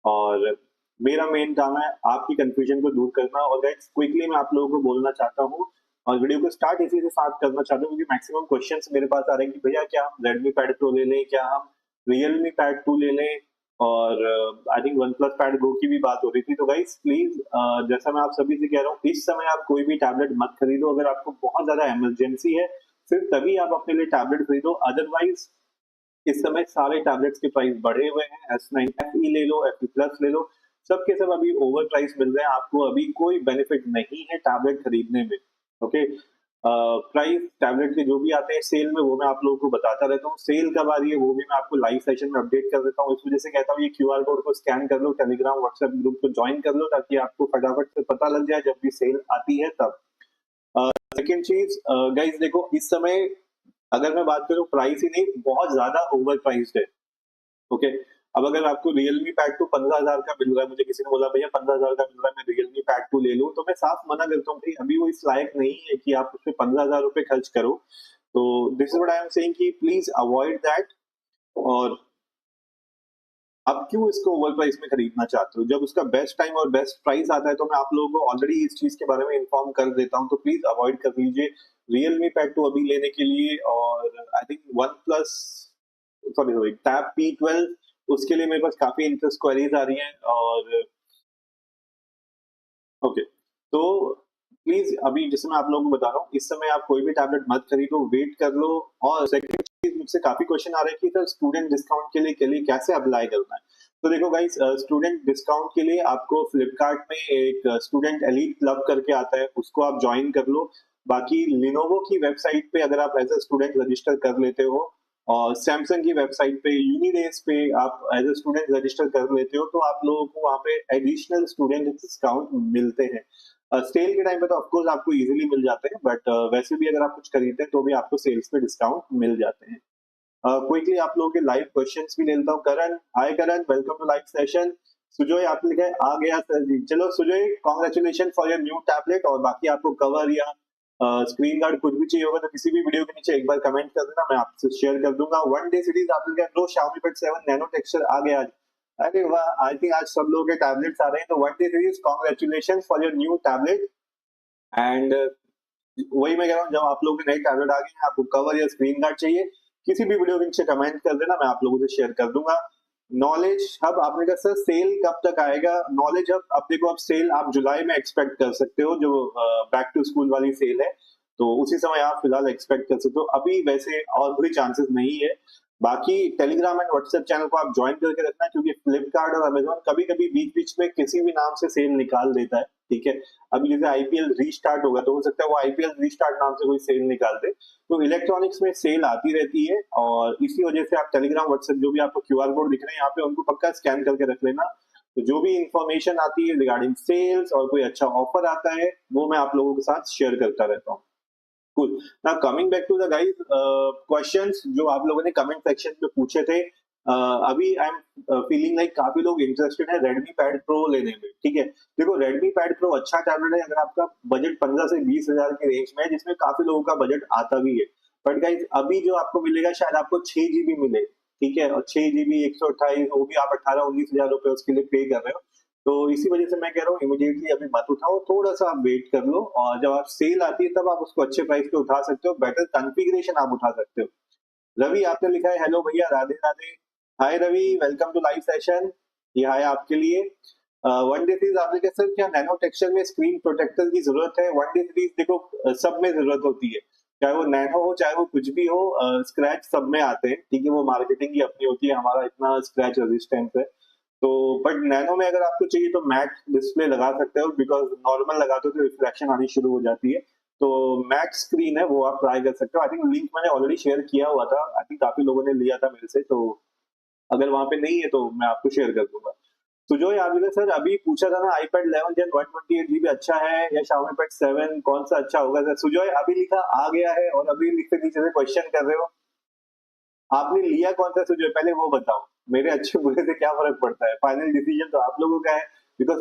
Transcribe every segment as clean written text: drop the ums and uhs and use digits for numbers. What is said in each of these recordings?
और मेरा मेन काम है आपकी कंफ्यूजन को दूर करना। और गाइस क्विकली मैं आप लोगों को बोलना चाहता हूँ और वीडियो को स्टार्ट इसी के साथ करना चाहता हूँ, क्योंकि मैक्सिमम क्वेश्चंस मेरे पास आ रहे हैं कि भैया क्या हम Redmi Pad Pro ले लें, क्या हम Realme Pad 2 ले लें, और I think OnePlus Pad Go की भी बात हो रही थी। तो गाइस प्लीज, जैसा मैं आप सभी से कह रहा हूँ, इस समय आप कोई भी टैबलेट मत खरीदो। अगर आपको बहुत ज्यादा इमरजेंसी है सिर्फ तभी आप अपने लिए टैबलेट खरीदो, अदरवाइज इस समय सारे टैबलेट्स के प्राइस बढ़े हुए हैं। S9 FE ले लो, FE प्लस ले लो, सब के सब अभी ओवर प्राइस मिल रहे हैं। आपको अभी कोई बेनिफिट नहीं है टैबलेट खरीदने में। ओके, प्राइस टैबलेट के जो भी आते हैं सेल में वो मैं आप लोगों को बताता रहता हूँ। सेल कब आ रही है वो भी मैं आपको लाइव सेशन में अपडेट कर देता हूँ। इस वजह से कहता हूँ ये QR कोड को स्कैन कर लो, टेलीग्राम व्हाट्सएप ग्रुप को ज्वाइन कर लो, ताकि आपको फटाफट से पता लग जाए जब भी सेल आती है तब। सेकेंड चीज गाइस, देखो इस समय अगर मैं बात करूं प्राइस ही नहीं, बहुत ज्यादा ओवर प्राइस्ड है। ओके, अब अगर आपको Realme Pad 2 15,000 का मिल रहा है, मुझे किसी ने बोला भैया 15,000 का मिल रहा है, मैं Realme Pad 2 ले लूं, तो मैं साफ मना करता हूँ भाई अभी वो इस लायक नहीं है कि आप उसपे 15,000 रुपए खर्च करो। तो this is what I am saying कि प्लीज अवॉइड दैट। और आप क्यों इसको ओवर प्राइस में खरीदना चाहते हो, जब उसका बेस्ट टाइम और बेस्ट प्राइस आता है तो मैं आप लोगों को ऑलरेडी इस चीज के बारे में इन्फॉर्म कर देता हूँ। तो प्लीज अवॉइड कर लीजिए Realme Pad 2 अभी लेने के लिए। और I think one plus, sorry sorry, tab P12, उसके लिए मेरे पास काफी इंटरेस्ट क्वेरीज आ रही हैं। और ओके, तो प्लीज अभी जैसे मैं आप लोगों को बता रहा हूँ, इस समय आप कोई भी टैबलेट मत खरीदो, वेट कर लो। और सेकंड चीज, मुझसे काफी क्वेश्चन आ रहे हैं कि सर स्टूडेंट डिस्काउंट के लिए कैसे अप्लाई करना है। तो देखो गाइस, स्टूडेंट डिस्काउंट के लिए आपको फ्लिपकार्ट में एक स्टूडेंट एलीट क्लब करके आता है, उसको आप ज्वाइन कर लो। बाकी लिनोवो की वेबसाइट पे अगर आप एज अ स्टूडेंट रजिस्टर कर लेते हो, और सैमसंग की वेबसाइट पे यूनिडेज पे आप एज अ स्टूडेंट रजिस्टर कर लेते हो, तो आप लोगों को वहाँ पे एडिशनल स्टूडेंट डिस्काउंट मिलते हैं। सेल के टाइम पे तो ऑफकोर्स आपको इजीली मिल जाते हैं, बट वैसे भी अगर आप कुछ खरीदते हैं तो भी आपको सेल्स पे डिस्काउंट मिल जाते हैं। क्विकली आप लोगों के लाइव क्वेश्चंस भी ले लेता हूँ। Karan, hi Karan, welcome to live session. Sujoy आपने लिखा है आ गया सर जी। चलो Sujoy, congratulation for your new tablet. और बाकी आपको कवर या स्क्रीन गार्ड कुछ भी चाहिए होगा तो किसी भी वीडियो के नीचे एक बार कमेंट कर देना, मैं आपसे शेयर कर दूंगा। वन डे सीरीज आपने लिखा no Xiaomi Pad 7 nano texture आ गया आज। अरे वाह, आई थिंक आज सब लोगों के टैबलेट्स आ रहे हैं। तो one day series, congratulation for your new tablet. And वही मैं कह रहा हूँ, जब आप लोगों के नए टैबलेट आ गए हैं, आपको कवर या स्क्रीन गार्ड चाहिए, किसी भी वीडियो के नीचे कमेंट कर देना, मैं आप लोगों से शेयर कर दूंगा। नॉलेज हब आपने कहा सर सेल कब तक आएगा। नॉलेज हब, अब देखो, अब सेल आप जुलाई में एक्सपेक्ट कर सकते हो, जो बैक टू स्कूल वाली सेल है, तो उसी समय आप फिलहाल एक्सपेक्ट कर सकते हो। अभी वैसे और कोई चांसेस नहीं है। बाकी टेलीग्राम एंड व्हाट्सएप चैनल को आप ज्वाइन करके रखना, क्योंकि फ्लिपकार्ट और अमेजोन कभी कभी बीच बीच में किसी भी नाम से सेल निकाल देता है। ठीक है, अभी जैसे IPL रीस्टार्ट होगा तो हो सकता है वो IPL रीस्टार्ट नाम से कोई सेल निकाल दे। तो इलेक्ट्रॉनिक्स में सेल आती रहती है, और इसी वजह से आप टेलीग्राम व्हाट्सएप जो भी आपको QR कोड दिख रहे हैं यहाँ पे, उनको पक्का स्कैन करके रख लेना। तो जो भी इंफॉर्मेशन आती है रिगार्डिंग सेल्स और कोई अच्छा ऑफर आता है वो मैं आप लोगों के साथ शेयर करता रहता हूँ। Cool. Now coming back to the guys questions जो आप लोगों ने कमेंट सेक्शन में पूछे थे। अभी आई एम फीलिंग लाइक काफी लोग इंटरेस्टेड है Redmi Pad Pro लेने में। ठीक है, देखो Redmi Pad Pro अच्छा टैबलेट है अगर आपका बजट 15 से 20 हजार की रेंज में है, जिसमें काफी लोगों का बजट आता भी है। बट गाइस अभी जो आपको मिलेगा शायद आपको 6 GB मिले। ठीक है, और 6 GB 128, वो भी आप 18-19 हजार रुपए उसके लिए पे कर रहे हो। तो इसी वजह से मैं कह रहा हूँ इमीडिएटली अभी मत उठाओ, थोड़ा सा आप वेट कर लो, और जब आप सेल आती है तब आप उसको अच्छे प्राइस पे उठा सकते हो, बेटर कॉन्फ़िगरेशन आप उठा सकते हो। रवि आपने लिखा है हेलो भैया, Radhe Radhe. Hi Ravi, welcome to live session. ये हाय आपके लिए। वन डे सीरीज आपने कहा सर क्या नैनो टेक्सचर में स्क्रीन प्रोटेक्टर की जरूरत है। वन डे सीरीज देखो, सब में जरूरत होती है, चाहे वो नैनो हो चाहे वो कुछ भी हो। स्क्रैच सब में आते हैं, ठीक है, वो मार्केटिंग की अपनी होती है, हमारा इतना स्क्रैच रेजिस्टेंस है। तो बट नैनो में अगर आपको चाहिए तो मैट डिस्प्ले लगा सकते हो, बिकॉज नॉर्मल लगाते हो तो रिफ्लेक्शन आनी शुरू हो जाती है। तो मैट स्क्रीन है वो आप ट्राई कर सकते हो। आई थिंक लिंक मैंने ऑलरेडी शेयर किया हुआ था, आई थिंक काफी लोगों ने लिया था मेरे से, तो अगर वहां पे नहीं है तो मैं आपको शेयर कर दूंगा। तो जो आपने सर अभी पूछा था ना, iPad 11 Gen 128 GB अच्छा है या Xiaomi Pad 7 कौन सा अच्छा होगा सर। सुजॉय अभी लिखा आ गया है, और अभी लिखते नीचे से क्वेश्चन कर रहे हो। आपने लिया कौन सा सुजॉय, पहले वो बताओ। मेरे अच्छे बुरे से क्या फर्क पड़ता है, फाइनल डिसीजन तो आप लोगों का है। बिकॉज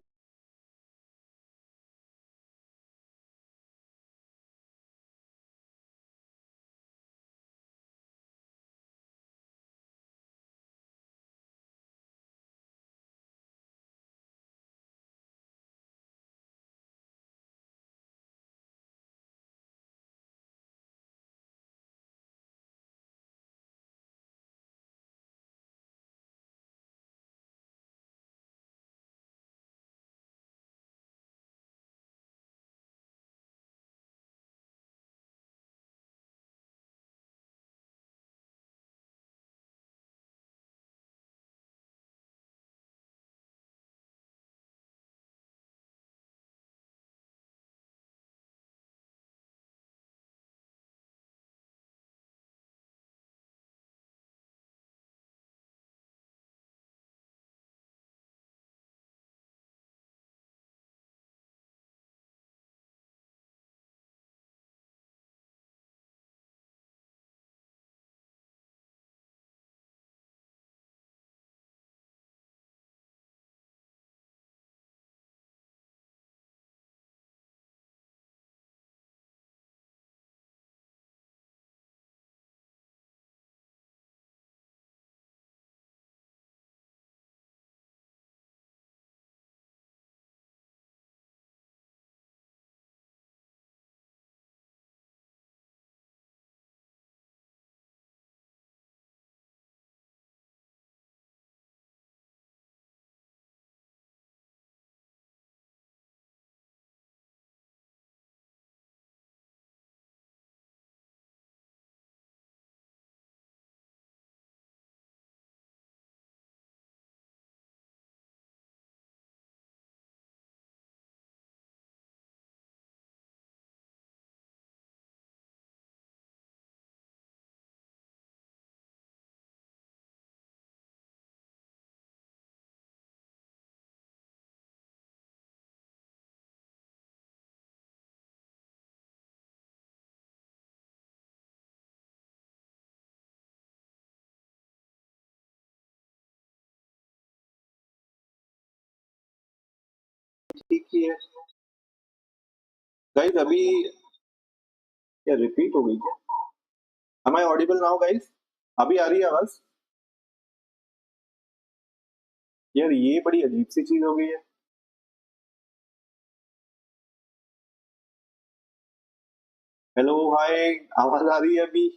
गाइस अभी क्या रिपीट हो गई क्या? Am I audible now guys? अभी आ रही है आवाज? यार ये बड़ी अजीब सी चीज हो गई है। हेलो हाय, आवाज आ रही है अभी?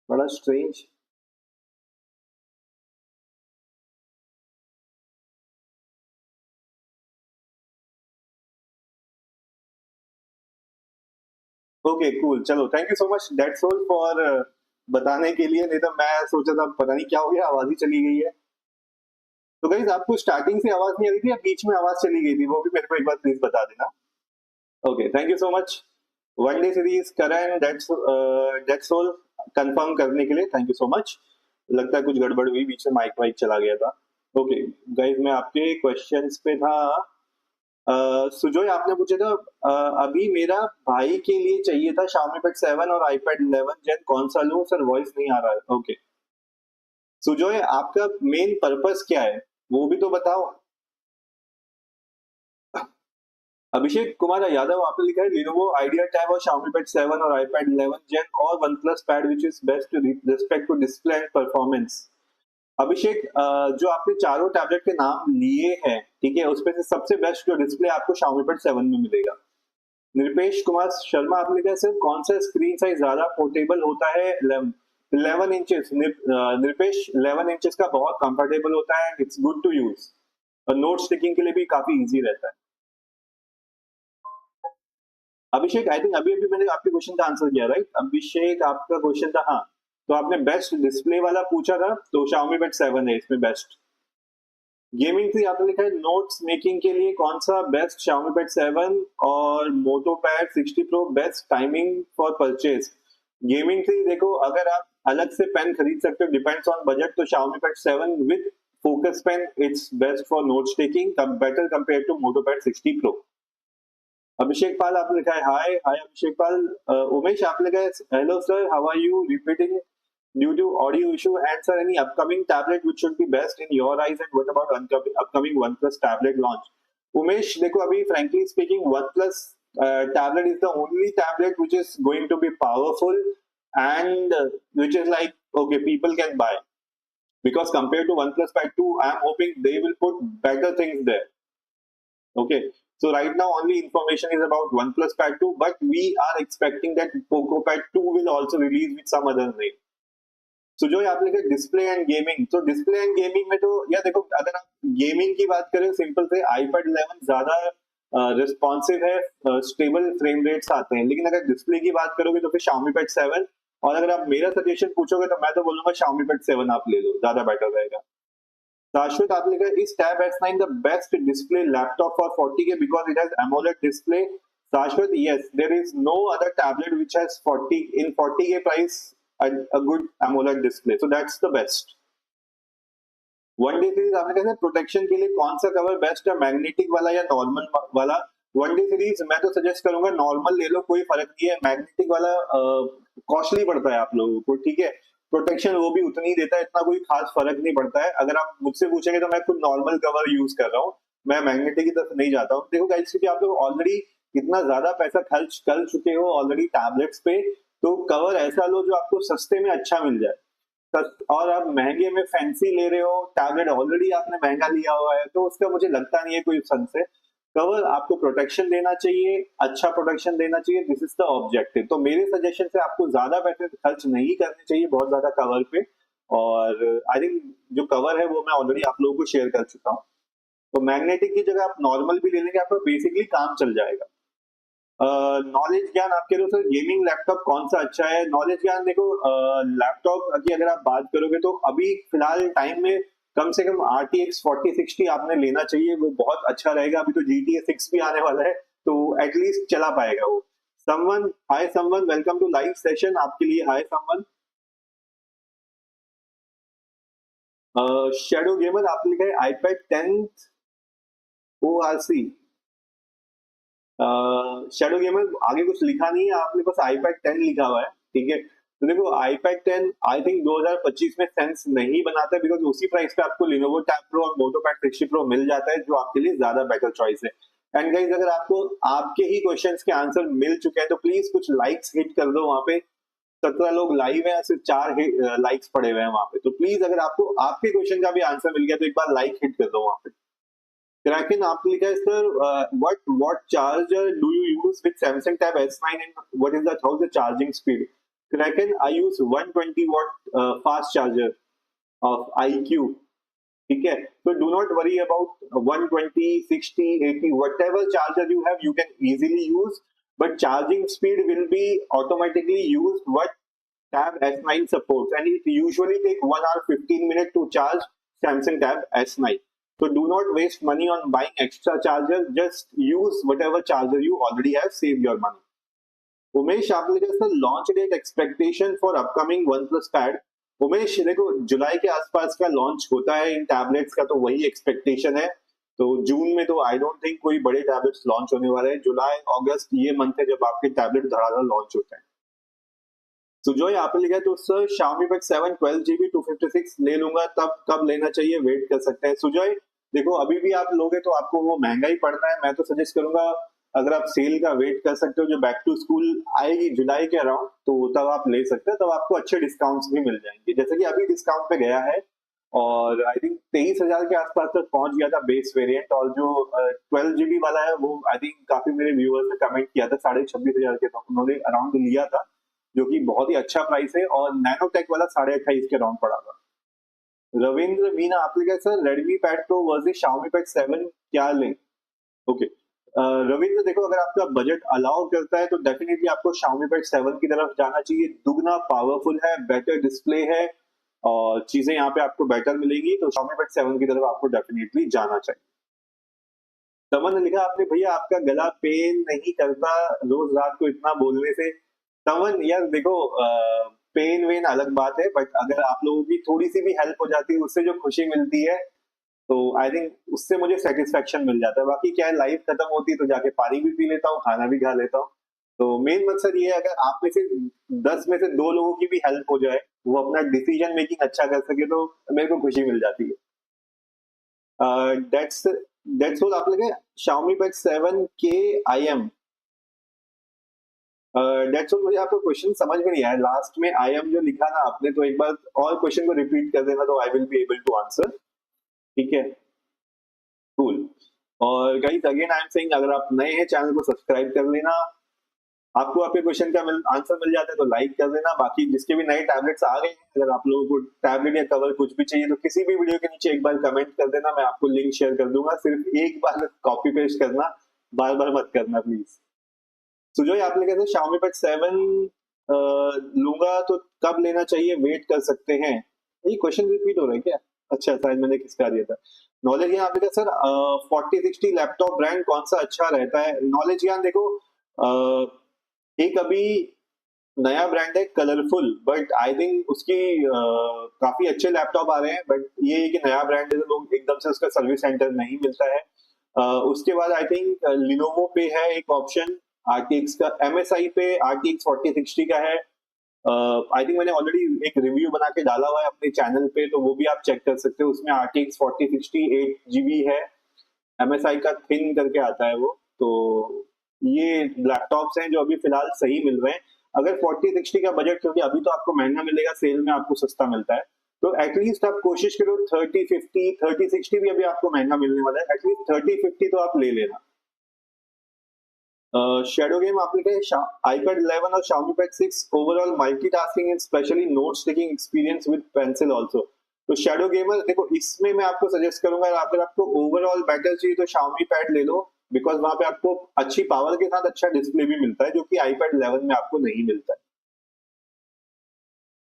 बड़ा स्ट्रेंज। ओके कूल, चलो thank you so much, that's all for बताने के लिए। नहीं तो मैं सोचा था पता नहीं क्या हो गया, आवाज ही चली गई है। तो गाइस आपको स्टार्टिंग से आवाज नहीं आ रही थी या बीच में आवाज चली गई थी, वो भी मेरे को एक बार प्लीज बता देना। Okay thank you so much. One day series Karan, that's all confirm करने के लिए थैंक यू सो मच। लगता है कुछ गड़बड़ हुई, बीच में माइक वाइक चला गया था। ओके गाइस मैं आपके क्वेश्चंस पे था। सुजोय आपने पूछा था अभी मेरा भाई के लिए चाहिए था Xiaomi Pad 7 और iPad 11 जेन, कौन सा लूं सर, वॉइस नहीं आ रहा है। ओके सुजोय आपका मेन पर्पस क्या है वो भी तो बताओ। अभिषेक कुमार यादव आपने लिखा है Lenovo Idea Tab और Xiaomi Pad 7 और iPad 11 Gen और OnePlus Pad which is best with respect to display and performance। अभिषेक जो आपने चारों टैबलेट के नाम लिए हैं, ठीक है, उसमें से सबसे बेस्ट जो डिस्प्ले आपको Xiaomi Pad 7 में मिलेगा। निरपेश कुमार शर्मा आपने लिखा है सर कौन सा स्क्रीन साइज ज्यादा पोर्टेबल होता है? 11 इंचेस। निरपेश 11 इंचेस का बहुत कंफर्टेबल होता है, इट्स गुड टू यूज और नोट टेकिंग के लिए भी काफी इजी रहता है। अभिषेक आई थिंक अभी अभी मैंने आपके क्वेश्चन का आंसर किया, राइट? अभिषेक आपका क्वेश्चन था, हाँ। तो आपने बेस्ट डिस्प्ले वाला पूछा था, तो Xiaomi Pad 7 है इसमें बेस्ट। गेमिंग से आपने लिखा है नोट्स मेकिंग के लिए कौन सा बेस्ट? Xiaomi Pad 7 और Moto Pad 60 Pro best timing for purchase. Gaming से देखो, अगर आप अलग से पेन खरीद सकते हो, डिपेंड्स ऑन बजट, तो Xiaomi Pad 7 with focus pen it's best for notes taking, better compare to Moto Pad 60 Pro। Abhishek Pal आपने लिखा है हाय हाय अभिषेक पाल। उमेश आपने लिखा है hello sir how are you repeating due to audio issue and sir any upcoming tablet which should be best in your eyes and what about upcoming OnePlus tablet launch. Umesh देखो, अभी frankly speaking OnePlus tablet is the only tablet which is going to be powerful and which is like okay people can buy, because compared to OnePlus Pad 2 I am hoping they will put better things there. Okay, so right now only information is about OnePlus Pad 2, but we are expecting that Poco Pad 2 will also release with some other name. So जो आप लिखे display and gaming, तो display and gaming में तो यार देखो, अगर आप गेमिंग की बात करें सिंपल से iPad 11 ज्यादा रिस्पॉन्सिव है, स्टेबल फ्रेम रेट्स आते हैं, लेकिन अगर डिस्प्ले की बात करोगे तो फिर Xiaomi Pad 7, और अगर आप मेरा सजेशन पूछोगे तो मैं तो बोलूंगा Xiaomi Pad 7 आप ले लो, ज्यादा बेटर रहेगा। शाश्वत आपने कहा is Tab S9 the best display laptop for 40K because it has AMOLED display? Shashwat, yes, there is no other tablet which has 40K price and a good AMOLED display, so that's the best. One day series आपने कहा protection के लिए कौन सा cover best है, magnetic वाला या normal वाला? वन डे सीरीज मैं तो सजेस्ट करूंगा नॉर्मल ले लो, कोई फर्क नहीं है, मैग्नेटिक वाला कॉस्टली पड़ता है आप लोगों को, ठीक है। प्रोटेक्शन वो भी उतनी ही देता है, इतना कोई खास फर्क नहीं पड़ता है। अगर आप मुझसे पूछेंगे तो मैं खुद नॉर्मल कवर यूज कर रहा हूँ, मैं मैग्नेटिक की तरफ नहीं जाता हूँ। देखो गाइस, क्योंकि आप लोग ऑलरेडी इतना ज्यादा पैसा खर्च कर चुके हो ऑलरेडी टैबलेट्स पे, तो कवर ऐसा लो जो आपको सस्ते में अच्छा मिल जाए। और आप महंगे में फैंसी ले रहे हो, टैबलेट ऑलरेडी आपने महंगा लिया हुआ है, तो उसका मुझे लगता नहीं है कोई सन से। कवर आपको प्रोटेक्शन देना चाहिए, अच्छा प्रोटेक्शन देना चाहिए, दिस इज द ऑब्जेक्टिव। तो मेरे सजेशन से आपको ज्यादा पैसे खर्च नहीं करने चाहिए बहुत ज्यादा कवर पे, और आई थिंक जो कवर है वो मैं ऑलरेडी आप लोगों को शेयर कर चुका हूँ। तो मैग्नेटिक की जगह आप नॉर्मल भी ले लेंगे, आपका बेसिकली काम चल जाएगा। नॉलेज ज्ञान आप कह रहे हो सर गेमिंग लैपटॉप कौन सा अच्छा है? नॉलेज ज्ञान देखो, लैपटॉप की अगर आप बात करोगे तो अभी फिलहाल टाइम में कम से कम RTX 4060 आपने लेना चाहिए, वो बहुत अच्छा रहेगा। अभी तो GTA 6 भी आने वाला है, तो एटलीस्ट चला पाएगा वो। Someone hi, someone welcome to live session, आपके लिए हाय समवन। शेडो गेमर आपने लिखा है iPad 10 ORC। शेडो गेमर आगे कुछ लिखा नहीं है, आपने बस iPad 10 लिखा हुआ है, ठीक है। तो देखो iPad 10 आई थिंक 2025 में सेंस नहीं बनाता है, बिकॉज उसी प्राइस पे आपको Lenovo Tab Pro और Moto Pad 60 Pro मिल जाता है, जो आपके लिए ज्यादा बेटर चॉइस है। एंड गाइज अगर आपको आपके ही क्वेश्चंस के आंसर मिल चुके हैं तो प्लीज कुछ लाइक्स हिट कर दो। वहां पे 17 लोग लाइव हैं, सिर्फ 4 लाइक्स पड़े हुए हैं वहां पे। तो प्लीज अगर आपको आपके क्वेश्चन का भी आंसर मिल गया तो एक बार लाइक हिट कर दो वहां पे। Kraken आपने लिखा है sir, what charger do you use with Samsung Tab S9 and what is how's the charging speed? Kraken, I use 120 watt fast charger of IQ. ठीक है, तो do not worry about 120, 60, 80, whatever charger you have, you can easily use, but charging speed will be automatically used what Tab S9 supports, and it usually take 1 hour 15 minutes to charge Samsung Tab S9. So do not waste money on buying extra charger. Just use whatever charger you already have. Save your money. Umesh आपने लिखा launch date expectation for upcoming OnePlus pad. Umesh देखो, जुलाई के आसपास का launch होता है इन tablets का, तो वही एक्सपेक्टेशन है। तो जून में तो आई डोंट थिंक कोई बड़े टैबलेट्स लॉन्च होने वाले हैं। जुलाई अगस्त ये मंथ है जब आपके टैबलेट धड़ाधड़ लॉन्च होते हैं। सुजॉय आपने लिखा है तो सर Xiaomi Pad 7 12GB 256 ले लूंगा, तब कब लेना चाहिए, वेट कर सकते हैं? सुजॉय देखो, अभी भी आप लोगे तो आपको वो महंगा ही पड़ना है। मैं तो सजेस्ट करूंगा अगर आप सेल का वेट कर सकते हो, जो बैक टू स्कूल आएगी जुलाई के अराउंड, तो तब आप ले सकते हैं। तब आपको अच्छे डिस्काउंट्स भी मिल जाएंगे, जैसे कि अभी डिस्काउंट पे गया है और आई थिंक 23,000 के आसपास तक पहुंच गया था बेस वेरिएंट। और जो 12GB वाला है वो आई थिंक काफी मेरे व्यूअर्स ने कमेंट किया था 26,500 के, तो उन्होंने अराउंड लिया था, जो कि बहुत ही अच्छा प्राइस है। और नैनोटेक वाला 28,500 के अराउंड पड़ा था। रविंद्र मीना आपने कहा sir Redmi pad pro versus Xiaomi Pad 7 क्या लें? ओके रविंद्र देखो, अगर आपका बजट अलाउ करता है तो डेफिनेटली आपको Xiaomi Pad 7 की तरफ जाना चाहिए। दुगना पावरफुल है, बेटर डिस्प्ले है और चीजें यहाँ पे आपको बेटर मिलेंगी, तो Xiaomi Pad 7 की तरफ आपको डेफिनेटली जाना चाहिए। तमन ने लिखा आपने, भैया आपका गला पेन नहीं करता रोज रात को इतना बोलने से? तमन यार देखो, पेन वेन अलग बात है, बट अगर आप लोगों की थोड़ी सी भी हेल्प हो जाती है, उससे जो खुशी मिलती है, तो आई थिंक उससे मुझे सेटिस्फेक्शन मिल जाता है। बाकी क्या है, लाइफ खत्म होती है तो जाके पानी भी पी लेता हूँ, खाना भी खा लेता हूँ। तो मेन मकसद ये है, अगर आप में से 10 में से 2 लोगों की भी हेल्प हो जाए, वो अपना डिसीजन मेकिंग अच्छा कर सके, तो मेरे को खुशी मिल जाती है। That's all. आप लगे Xiaomi Pad 7 के IM, दैट्स ऑल। मुझे आपका क्वेश्चन समझ में नहीं आया, लास्ट में IM जो लिखा ना आपने, तो एक बार और क्वेश्चन को रिपीट कर देना, तो I will be able to answer. ठीक है, कूल। और guys again I am saying, अगर आप नए हैं चैनल को सब्सक्राइब कर लेना। आपको आपके क्वेश्चन का आंसर मिल जाता है तो लाइक कर देना। बाकी जिसके भी नए टैबलेट्स आ गए हैं, अगर आप लोगों को टैबलेट या कवर कुछ भी चाहिए तो किसी भी वीडियो के नीचे एक बार कमेंट कर देना, मैं आपको लिंक शेयर कर दूंगा। सिर्फ एक बार कॉपी पेस्ट करना, बार बार मत करना प्लीज। सुजॉय आपने कहते हैं Xiaomi Pad 7 लूंगा तो कब लेना चाहिए, वेट कर सकते हैं? ये क्वेश्चन रिपीट हो रहा है क्या? अच्छा, शायद मैंने किसका दिया था। नॉलेज ज्ञान आपने कहा सर 4060 लैपटॉप ब्रांड कौन सा अच्छा रहता है? नॉलेज ज्ञान देखो, एक अभी नया ब्रांड है कलरफुल, बट आई थिंक उसकी काफी अच्छे लैपटॉप आ रहे हैं, बट ये है कि नया ब्रांड है तो लोग एकदम से उसका सर्विस सेंटर नहीं मिलता है। उसके बाद आई थिंक लिनोवो पे है एक ऑप्शन RTX का, MSI पे RTX 4060 का है। आई थिंक मैंने ऑलरेडी एक रिव्यू बना के डाला हुआ है अपने चैनल पे, तो वो भी आप चेक कर सकते हो। उसमें RTX 4060 8GB है, MSI का थिन करके आता है वो। तो ये लैपटॉप्स हैं जो अभी फिलहाल सही मिल रहे हैं। अगर 4060 का बजट, क्योंकि अभी तो आपको महंगा मिलेगा, सेल में आपको सस्ता मिलता है, तो एटलीस्ट आप कोशिश करो 3050, 3060 भी अभी आपको महंगा मिलने वाला है, एटलीस्ट 3050 तो आप ले लेना। शेडो गेम आपने कहा iPad 11 और Xiaomi Pad 6 overall multitasking and specially notes taking experience with pencil also. तो शेडो गेमर देखो, इसमें मैं आपको सजेस्ट करूंगा, अगर आपको ओवरऑल बेटर चाहिए तो Xiaomi Pad ले लो, बिकॉज वहां पे आपको अच्छी पावर के साथ अच्छा डिस्प्ले भी मिलता है, जो कि iPad 11 में आपको नहीं मिलता है।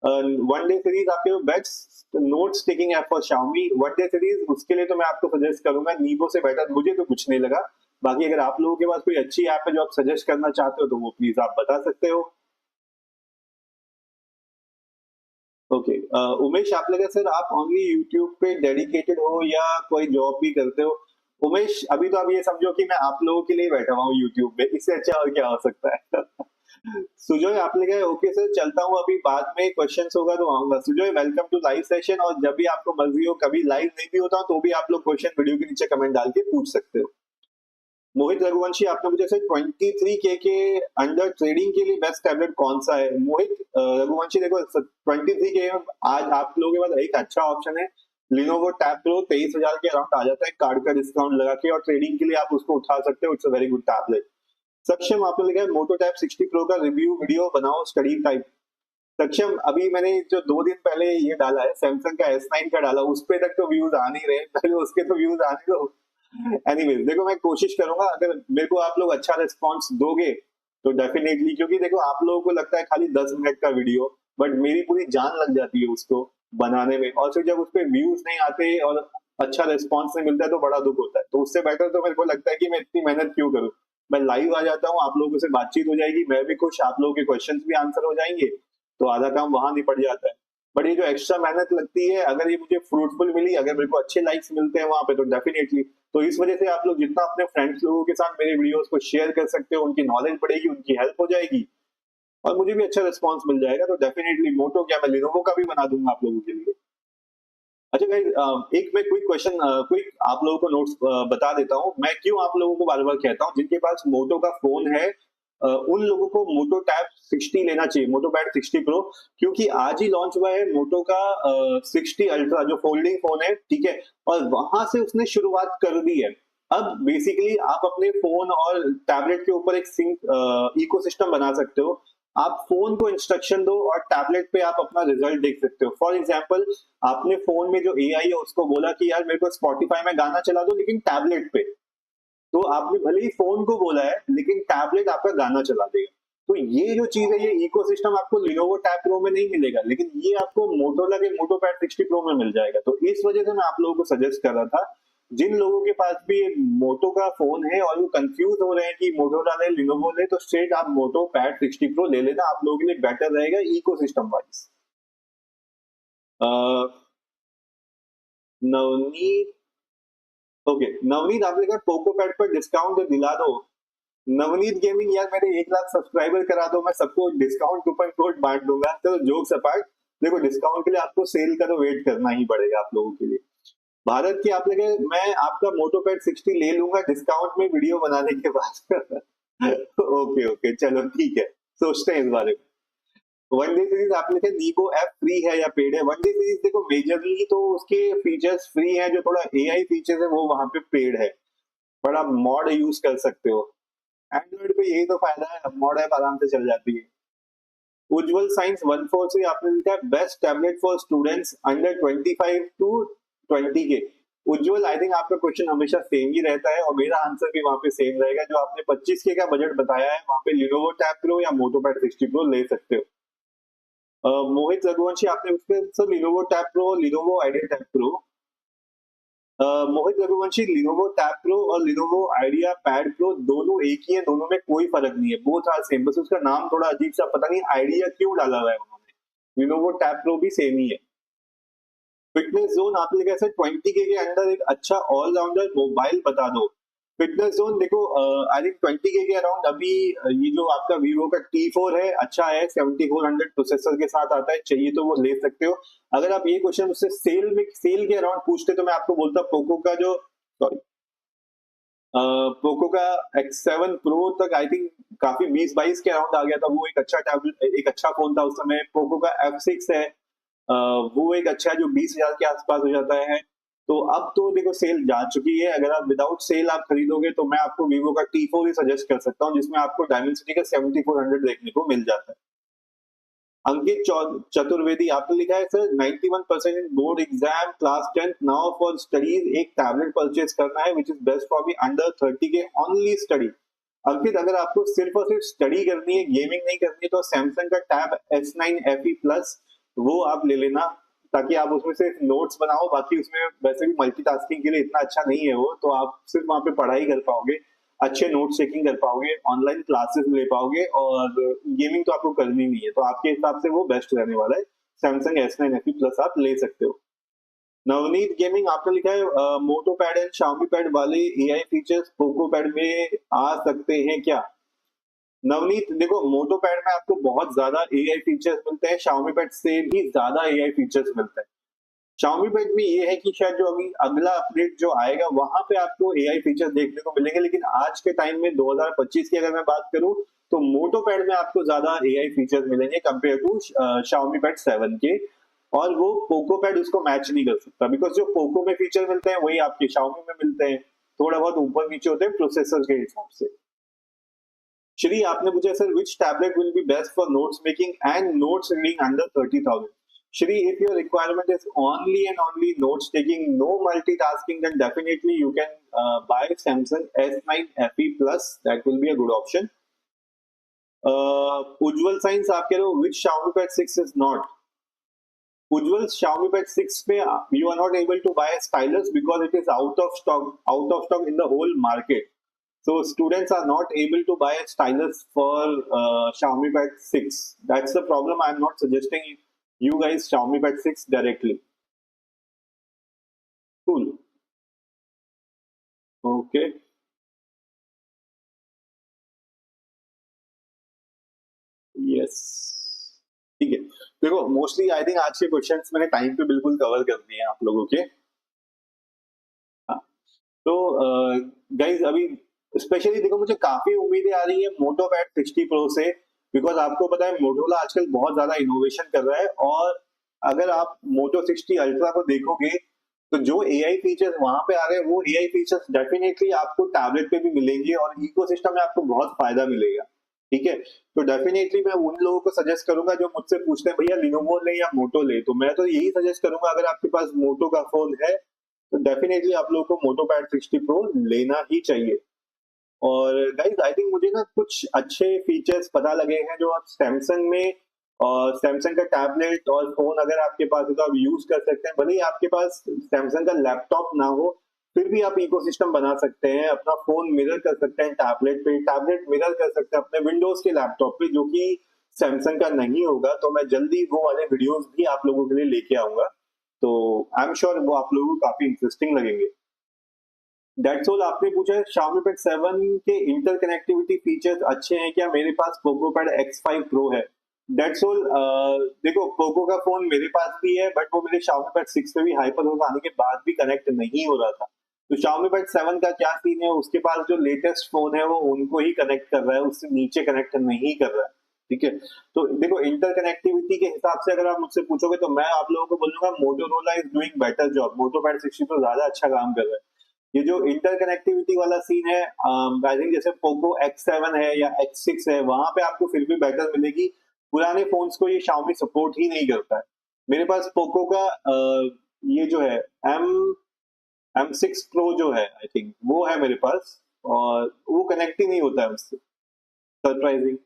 वन डे सीरीज आपके best notes taking app for Xiaomi one day series, उसके लिए तो मैं आपको सजेस्ट करूंगा नीबो से बेटर मुझे तो कुछ नहीं लगा। बाकी अगर आप लोगों के पास कोई अच्छी ऐप है जो आप सजेस्ट करना चाहते हो तो वो प्लीज आप बता सकते हो। ओके उमेश आप लगा सर आप ओनली यूट्यूब पे डेडिकेटेड हो या कोई जॉब भी करते हो? उमेश अभी तो आप ये समझो कि मैं आप लोगों के लिए बैठा हुआ हूँ यूट्यूब पे, इससे अच्छा और क्या हो सकता है। सुजोय आपने कहा ओके सर चलता हूँ, अभी बाद में क्वेश्चंस होगा तो आऊंगा। Sujoy welcome to live session, और जब भी आपको मर्जी हो, कभी लाइव नहीं भी होता हूँ तो भी आप लोग क्वेश्चन वीडियो के नीचे कमेंट डाल के पूछ सकते हो। मोहित रघुवंशी आपने मुझे से 23K के अंडर ट्रेडिंग के लिए बेस्ट टैबलेट कौन सा है? मोहित रघुवंशी देखो 23K में आज आप लोगों के पास एक अच्छा ऑप्शन है, लिनोवो टैब प्रो 23,000 के अराउंड आ जाता है कार्ड का डिस्काउंट लगा के, और ट्रेडिंग के लिए आप उसको उठा सकते हो। It's a very good tablet. सक्षम आपने लिखा है मोटो टैब 60 प्रो का रिव्यू वीडियो बनाओ स्टडी टाइप। सक्षम अभी मैंने जो 2 दिन पहले ये डाला है सैमसंग का S9 का डाला, उस पे तक तो व्यूज आ नहीं रहे, पहले उसके तो व्यूज आने दो। एनीवेज देखो मैं कोशिश करूंगा, अगर मेरे को आप लोग अच्छा रिस्पॉन्स दोगे तो डेफिनेटली, क्योंकि देखो आप लोगों को लगता है खाली 10 मिनट का वीडियो, बट मेरी पूरी जान लग जाती है उसको बनाने में, और फिर जब उस पर व्यूज नहीं आते और अच्छा रिस्पॉन्स नहीं मिलता है तो बड़ा दुख होता है। तो उससे बेटर तो मेरे को लगता है कि मैं इतनी मेहनत क्यों करूं, मैं लाइव आ जाता हूँ, आप लोगों से बातचीत हो जाएगी, मैं भी खुश, आप लोगों के क्वेश्चन भी आंसर हो जाएंगे, तो आधा काम वहां निपट जाता है। बट ये जो एक्स्ट्रा मेहनत लगती है, अगर ये मुझे फ्रूटफुल मिली, अगर मेरे को अच्छे लाइक्स मिलते हैं वहां पे, तो डेफिनेटली, तो इस वजह से आप लोग जितना अपने फ्रेंड्स लोगों के साथ मेरे वीडियोस को शेयर कर सकते हो, उनकी नॉलेज बढ़ेगी, उनकी हेल्प हो जाएगी, और मुझे भी अच्छा रिस्पॉन्स मिल जाएगा। तो डेफिनेटली मोटो क्या, मैं लिनोवो का भी बना दूंगा आप लोगों के लिए। अच्छा गाइस, एक मैं क्विक क्वेश्चन, क्विक आप लोगों को नोट्स बता देता हूँ, मैं क्यों आप लोगों को बार बार कहता हूँ जिनके पास मोटो का फोन है, उन लोगों को मोटो टैब 60 लेना चाहिए, मोटो पैड 60 प्रो, क्योंकि आज ही लॉन्च हुआ है मोटो का 60 अल्ट्रा जो फोल्डिंग फोन है, ठीक है, और वहां से उसने शुरुआत कर दी है। अब बेसिकली आप अपने फोन और टैबलेट के ऊपर एक सिंक इकोसिस्टम बना सकते हो। आप फोन को इंस्ट्रक्शन दो और टैबलेट पे आप अपना रिजल्ट देख सकते हो। फॉर एग्जाम्पल, आपने फोन में जो एआई है उसको बोला कि यार मेरे को स्पॉटिफाई में गाना चला दो लेकिन टैबलेट पे, तो आपने भले ही फोन को बोला है लेकिन टैबलेट आपका गाना चला देगा। तो ये जो चीज है, ये इकोसिस्टम आपको लिनोवो टैब प्रो में नहीं मिलेगा, लेकिन ये आपको मोटोरोला के मोटो पैड 60 प्रो में मिल जाएगा। तो इस वजह से मैं आप लोगों को सजेस्ट कर रहा था, जिन लोगों के पास भी मोटो का फोन है और वो कंफ्यूज हो रहे हैं कि मोटोरोला ले लिनोवो ले, तो स्ट्रेट आप मोटो पैड 60 प्रो ले लेना, आप लोगों के लिए बेटर रहेगा ecosystem wise. Navneet, okay Navneet आपने कहा पोको पैड पर डिस्काउंट दिला दो। नवनीत गेमिंग यार, मेरे 1 लाख सब्सक्राइबर करा दो, मैं सबको डिस्काउंट कूपन कोड बांट दूंगा। तो जोक्स अपार्ट, देखो डिस्काउंट के लिए आपको सेल का तो वेट करना ही पड़ेगा आप लोगों के लिए। भारत की आप लगे, मैं आपका मोटो पैड 60 ले लूंगा डिस्काउंट में वीडियो बनाने के बाद। ओके ओके चलो ठीक है, सोचते हैं इस बारे में। वनडे सीरीज आप लिखे नीबो ऐप फ्री है या पेड है? वनडे सीरीज देखो मेजरली तो उसके फीचर्स फ्री है, जो थोड़ा एआई फीचर्स है वो वहां पे पेड है, पर आप मॉड यूज कर सकते हो। एंड्रॉइड पे यही तो फायदा है, मॉड ऐप आराम से चल जाती है। उज्जवल साइंस 14 से आपने लिखा है best tablet for students under 25 to 20 के। उज्जवल आई थिंक आपका क्वेश्चन हमेशा सेम ही रहता है और मेरा आंसर भी वहां पे सेम रहेगा। जो आपने 25K का बजट बताया है वहां पे लिनोवो टैब प्रो या मोटो पैड 60 प्रो ले सकते हो। मोहित रघुवंशी आपने उसके sir Lenovo Tab Pro, Lenovo Idea Tab Pro. Mohit Raghuvanshi Lenovo Tab Pro और लिनोवो आइडिया पैड प्रो दोनों एक ही है, दोनों में कोई फर्क नहीं है, बोथ आर सेम, बस उसका नाम थोड़ा अजीब सा, पता नहीं आइडिया क्यों डाला हुआ है उन्होंने। लिनोवो टैब प्रो भी सेम ही है। फिटनेस जोन आपने कैसे 20K के अंदर एक अच्छा ऑलराउंडर मोबाइल बता दो। फिटनेस जोन देखो आई थिंक 20K के अराउंड अभी ये जो आपका वीवो का T4 है, अच्छा है, 7400 प्रोसेसर के साथ आता है, चाहिए तो वो ले सकते हो। अगर आप ये क्वेश्चन मुझसे सेल के अराउंड पूछते तो मैं आपको बोलता पोको का जो, सॉरी, पोको का X7 प्रो तक आई थिंक काफी 20-22 के अराउंड आ गया था, वो एक अच्छा टैबलेट, एक अच्छा फोन था उस समय। पोको का F6 है, वो एक अच्छा है जो 20,000 के आसपास हो जाता है। तो अब तो देखो सेल जा चुकी है, अगर आप विदाउट सेल आप खरीदोगे तो मैं आपको वीवो का T4 ही सजेस्ट कर सकता हूँ, जिसमें आपको डायमेंसिटी का 7400 देखने को मिल जाता है। अंकित चतुर्वेदी आपने लिखा है sir 91% in board exam class 10 now for studies, एक टैबलेट परचेज करना है which is best for me under 30K only study. Ankit अगर आपको सिर्फ और सिर्फ स्टडी करनी है, गेमिंग नहीं करनी है, तो सैमसंग का टैब S9 FE प्लस वो आप ले लेना, ताकि आप उसमें सिर्फ नोट्स बनाओ, बाकी उसमें वैसे भी मल्टीटास्किंग के लिए इतना अच्छा नहीं है वो, तो आप सिर्फ वहां पे पढ़ाई कर पाओगे, अच्छे नोट चेकिंग कर पाओगे, ऑनलाइन क्लासेस ले पाओगे, और गेमिंग तो आपको करनी नहीं है, तो आपके हिसाब से वो बेस्ट रहने वाला है। सैमसंग S9 FE प्लस आप ले सकते हो। नवनीत गेमिंग आपने लिखा है मोटो पैड एंड शाओमी पैड वाले एआई फीचर्स पोको पैड में आ सकते हैं क्या? नवनीत देखो मोटो पैड में आपको बहुत ज्यादा एआई फीचर्स मिलते हैं, शाओमी पैड से भी ज्यादा एआई फीचर्स मिलते हैं। Xiaomi Pad में ये है कि शायद जो अभी अगला अपडेट जो आएगा वहां पे आपको एआई फीचर देखने को मिलेंगे, लेकिन आज के टाइम में 2025 की अगर मैं बात करूं तो मोटो पैड में आपको ज्यादा एआई फीचर मिलेंगे कंपेयर टू Xiaomi Pad 7 के। और वो पोको पैड उसको मैच नहीं कर सकता, बिकॉज जो पोको में फीचर मिलते हैं वही आपके Xiaomi में मिलते हैं, थोड़ा बहुत ऊपर नीचे होते हैं प्रोसेसर के हिसाब से। श्री आपने पूछा sir which tablet will be best for notes making and notes reading under 30,000। Shri, if your requirement is only and only notes taking, no multitasking, then definitely you can buy Samsung S9 FE Plus. That will be a good option. Ujjwal Science, आप कह रहे हो which Xiaomi Pad 6 is not? Ujjwal, Xiaomi Pad 6 में you are not able to buy a stylus because it is out of stock in the whole market. So students are not able to buy a stylus for Xiaomi Pad 6. That's the problem. I'm not suggesting you guys Xiaomi Pad 6 directly. Cool. Okay. Yes. ठीक है। देखो mostly I think आज के questions मैंने time पे बिल्कुल cover कर दिए हैं आप लोगों के। हाँ, तो गाइज अभी स्पेशली देखो मुझे काफी उम्मीदें आ रही है मोटो पैड 60 प्रो से, बिकॉज आपको पता है मोटोरोला आजकल बहुत ज्यादा इनोवेशन कर रहा है। और अगर आप मोटो 60 अल्ट्रा को देखोगे तो जो एआई फीचर्स वहां पे आ रहे हैं वो एआई फीचर्स डेफिनेटली आपको टैबलेट पे भी मिलेंगे और इकोसिस्टम में आपको बहुत फायदा मिलेगा। ठीक है, तो डेफिनेटली मैं उन लोगों को सजेस्ट करूंगा जो मुझसे पूछते हैं भैया लिनोवो ले या मोटो ले, तो मैं तो यही सजेस्ट करूंगा अगर आपके पास मोटो का फोन है तो डेफिनेटली आप लोगों को मोटो पैड 60 प्रो लेना ही चाहिए। और गाइस आई थिंक मुझे ना कुछ अच्छे फीचर्स पता लगे हैं जो आप सैमसंग में और सैमसंग का टैबलेट और फोन अगर आपके पास है तो आप यूज कर सकते हैं। भले ही आपके पास सैमसंग का लैपटॉप ना हो फिर भी आप इकोसिस्टम बना सकते हैं, अपना फोन मिरर कर सकते हैं टैबलेट पे, टैबलेट मिरर कर सकते हैं अपने विंडोज के लैपटॉप पे, जो कि सैमसंग का नहीं होगा। तो मैं जल्दी वो वाले वीडियोस भी आप लोगों के लिए लेके आऊंगा, तो आई एम श्योर वो आप लोगों को काफी इंटरेस्टिंग लगेंगे। That's all. आपने पूछा है Xiaomi Pad 7 के इंटरकनेक्टिविटी फीचर्स अच्छे हैं क्या, मेरे पास पोको पैड X5 Pro है। That's all. देखो पोको का फोन मेरे पास भी है बट वो मेरे Xiaomi Pad 6 में भी हाइपर होस आने के बाद भी कनेक्ट नहीं हो रहा था। तो Xiaomi Pad 7 का क्या सीन है, उसके पास जो लेटेस्ट फोन है वो उनको ही कनेक्ट कर रहा है, उससे नीचे कनेक्ट नहीं कर रहा है। ठीक है, तो देखो इंटरकनेक्टिविटी के हिसाब से अगर आप मुझसे पूछोगे तो मैं आप लोगों को बोलूंगा Motorola is doing better job, Moto pad 60 तो ज्यादा अच्छा काम कर रहा है। ये जो इंटरकनेक्टिविटी वाला सीन है आई थिंक जैसे पोको X7 है या X6 है वहां पे आपको फिर भी बेटर मिलेगी, पुराने फोन्स को ये Xiaomi सपोर्ट ही नहीं करता है। मेरे पास पोको का ये जो है M M6 Pro जो है आई थिंक वो है मेरे पास, और वो कनेक्ट ही नहीं होता है उससे, सरप्राइजिंग।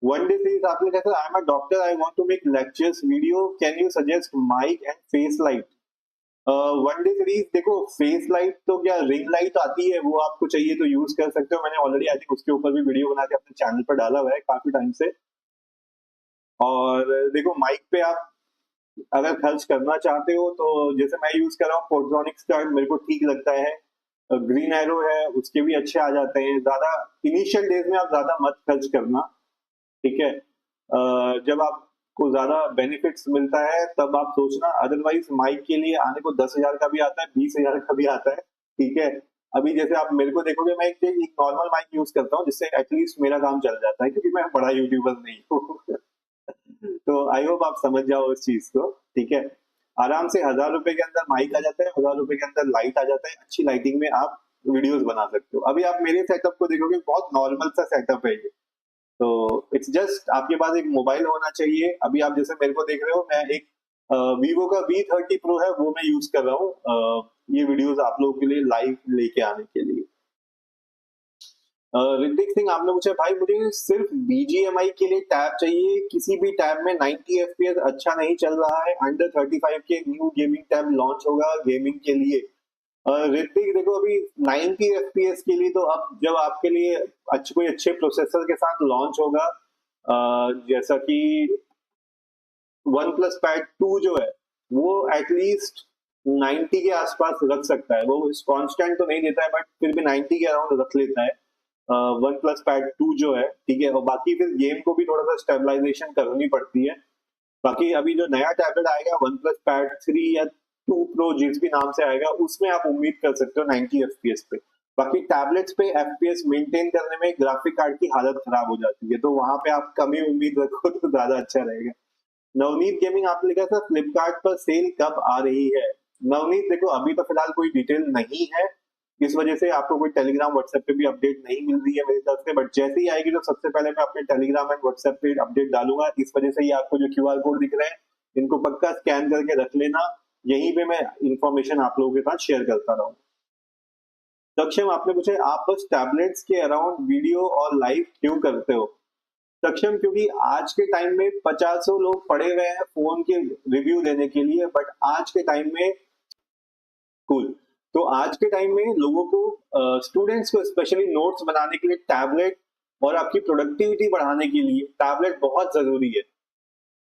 वन डे सीरीज आपने कहा I am a doctor I want to make lectures video can you suggest mic and face light. One day series देखो फेस लाइट तो क्या रिंग लाइट आती है वो आपको चाहिए तो यूज कर सकते हो, मैंने ऑलरेडी आई थिंक उसके ऊपर भी वीडियो बना के अपने चैनल पर डाला हुआ है काफी टाइम से। और देखो माइक पे आप अगर खर्च करना चाहते हो तो जैसे मैं यूज कर रहा हूँ पोर्ट्रॉनिक्स का, मेरे को ठीक लगता है। ग्रीन एरो है उसके भी अच्छे आ जाते हैं, ज्यादा इनिशियल डेज में आप ज्यादा मत खर्च करना। ठीक है, जब आपको ज्यादा बेनिफिट्स मिलता है तब आप सोचना, अदरवाइज माइक के लिए आने को 10,000 का भी आता है 20,000 का भी आता है। ठीक है, अभी जैसे आप मेरे को देखोगे मैं एक नॉर्मल माइक यूज करता हूँ जिससे एटलीस्ट मेरा काम चल जाता है क्योंकि मैं बड़ा यूट्यूबर नहीं हूँ। तो आई होप आप समझ जाओ उस चीज को। ठीक है, आराम से 1,000 रुपए के अंदर माइक आ जाता है, 1,000 रुपए के अंदर लाइट आ जाता है, अच्छी लाइटिंग में आप वीडियोस बना सकते हो। अभी आप मेरे सेटअप को देखोगे बहुत नॉर्मल सा सेटअप है ये, तो इट्स जस्ट आपके पास एक मोबाइल होना चाहिए। अभी आप जैसे मेरे को देख रहे हो मैं एक वीवो का V30 Pro है वो मैं यूज कर रहा हूँ ये वीडियोस आप लोगों के लिए लाइव लेके आने के लिए। ऋतिक सिंह आपने पूछा भाई मुझे सिर्फ BGMI के लिए टैब चाहिए, किसी भी टैब में 90 FPS अच्छा नहीं चल रहा है, अंडर 35 के न्यू गेमिंग टैब लॉन्च होगा गेमिंग के लिए। ऋतिक देखो अभी 90 FPS के लिए तो अब जब आपके लिए कोई अच्छे प्रोसेसर के साथ लॉन्च होगा जैसा कि वन प्लस पैड 2 जो है वो एटलीस्ट 90 के आसपास रख सकता है, वो कांस्टेंट तो नहीं देता है बट फिर भी 90 के अराउंड रख लेता है वन प्लस पैड 2 जो है। ठीक है, और बाकी फिर गेम को भी थोड़ा सा स्टेबलाइजेशन करनी पड़ती है। बाकी अभी जो नया टैबलेट आएगा वन प्लस पैड 3 या 2 प्रो जिस भी नाम से आएगा उसमें आप उम्मीद कर सकते हो 90 एफपीएस पे। बाकी टैबलेट्स पे एफपीएस मेंटेन करने में ग्राफिक कार्ड की हालत खराब हो जाती है, तो वहां पे आप कम ही उम्मीद रखो तो ज्यादा अच्छा रहेगा। नवनीत गेमिंग आपने लिखा था फ्लिपकार्ट पर सेल कब आ रही है? नवनीत देखो अभी तो फिलहाल कोई डिटेल नहीं है, इस वजह से आपको कोई टेलीग्राम व्हाट्सएप पे भी अपडेट नहीं मिल रही है मेरी तरफ से, बट जैसे ही आएगी तो सबसे पहले मैं अपने टेलीग्राम एंड व्हाट्सएप पे अपडेट डालूंगा। इस वजह से ही आपको जो क्यूआर कोड दिख रहे हैं इनको पक्का स्कैन करके रख लेना, यहीं पे मैं इंफॉर्मेशन आप लोगों के साथ शेयर करता रहूंगा। सक्षम आपने पूछा आप बस टैबलेट्स के अराउंड वीडियो और लाइव क्यों करते हो? सक्षम क्योंकि आज के टाइम में 50 लोग पड़े हुए हैं फोन के रिव्यू देने के लिए, बट आज के टाइम में कूल तो आज के टाइम में लोगों को स्टूडेंट्स को स्पेशली नोट्स बनाने के लिए टैबलेट और आपकी प्रोडक्टिविटी बढ़ाने के लिए टैबलेट बहुत जरूरी है।